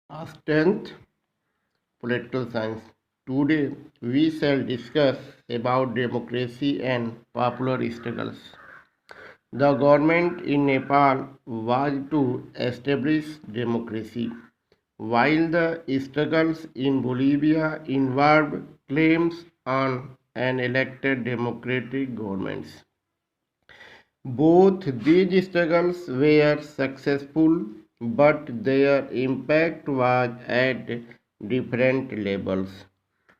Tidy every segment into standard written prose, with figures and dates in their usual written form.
Class 10th Political Science. Today we shall discuss about democracy and popular struggles. The government in Nepal was to establish democracy, while the struggles in Bolivia involved claims on an elected democratic governments. Both these struggles were successful, but their impact was at different levels.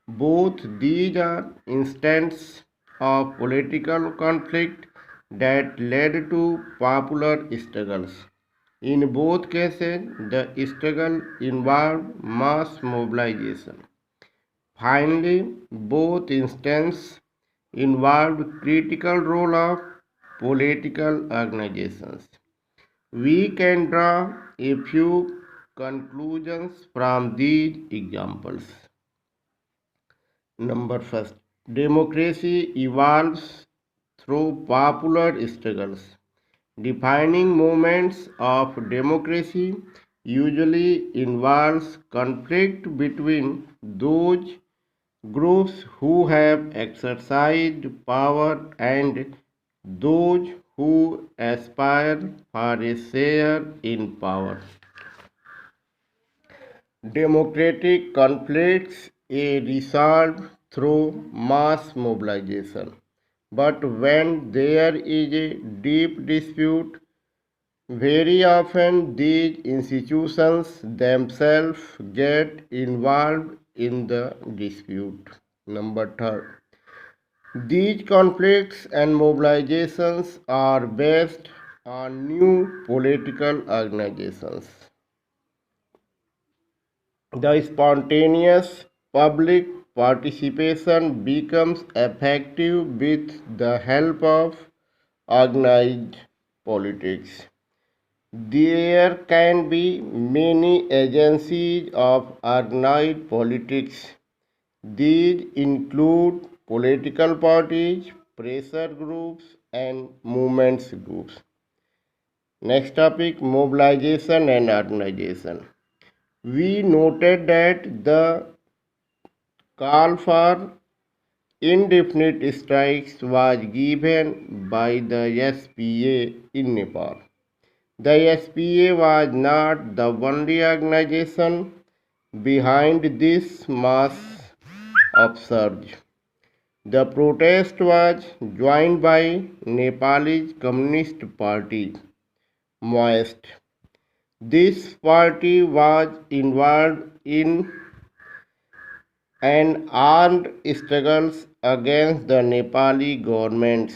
Both these are instances of political conflict that led to popular struggles. In both cases, the struggle involved mass mobilization. Finally, both instances involved critical role of political organizations. We can draw a few conclusions from these examples. Number first, democracy evolves through popular struggles. Defining moments of democracy usually involves conflict between those groups who have exercised power and those who aspire for a share in power. Democratic conflicts are resolved through mass mobilization. But when there is a deep dispute, very often these institutions themselves get involved in the dispute. Number third, these conflicts and mobilizations are based on new political organizations. The spontaneous public participation becomes effective with the help of organized politics. There can be many agencies of organized politics. These include political parties, pressure groups, and movements groups. Next topic, mobilization and organization. We noted that the call for indefinite strikes was given by the SPA in Nepal. The SPA was not the only organization behind this mass upsurge. The protest was joined by Nepal's Communist Party, Maoist. This party was involved in an armed struggles against the Nepali governments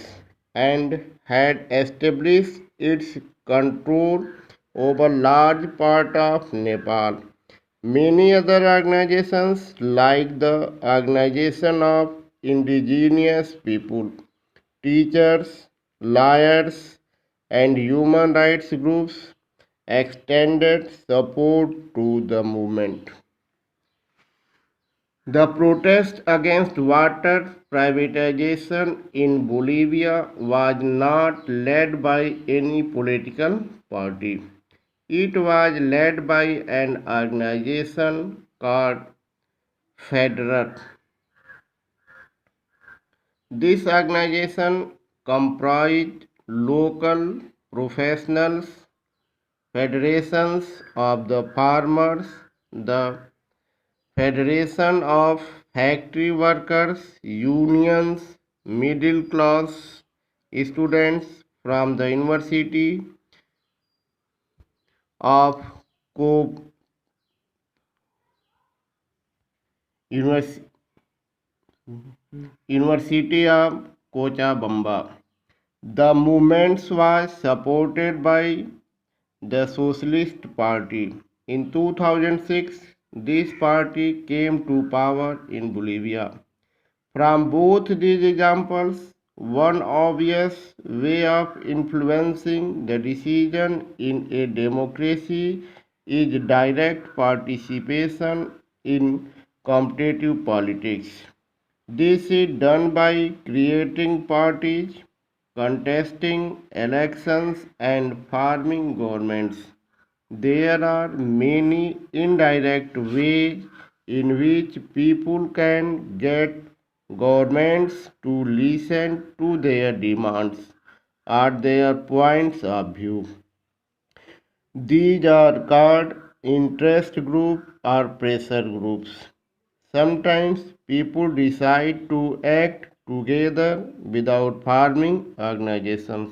and had established its control over large part of Nepal. Many other organizations like the Organization of Indigenous People, teachers, lawyers, and human rights groups extended support to the movement. The protest against water privatization in Bolivia was not led by any political party. It was led by an organization called FEDERAT. This organization comprised local professionals, federations of the farmers, the Federation of Factory Workers, unions, middle class students from the University of Co- Univers- University of Cochabamba. The movement was supported by the Socialist Party. In 2006, this party came to power in Bolivia. From both these examples, one obvious way of influencing the decision in a democracy is direct participation in competitive politics. This is done by creating parties, contesting elections, and forming governments. There are many indirect ways in which people can get governments to listen to their demands or their points of view. These are called interest groups or pressure groups. Sometimes people decide to act together without forming organizations.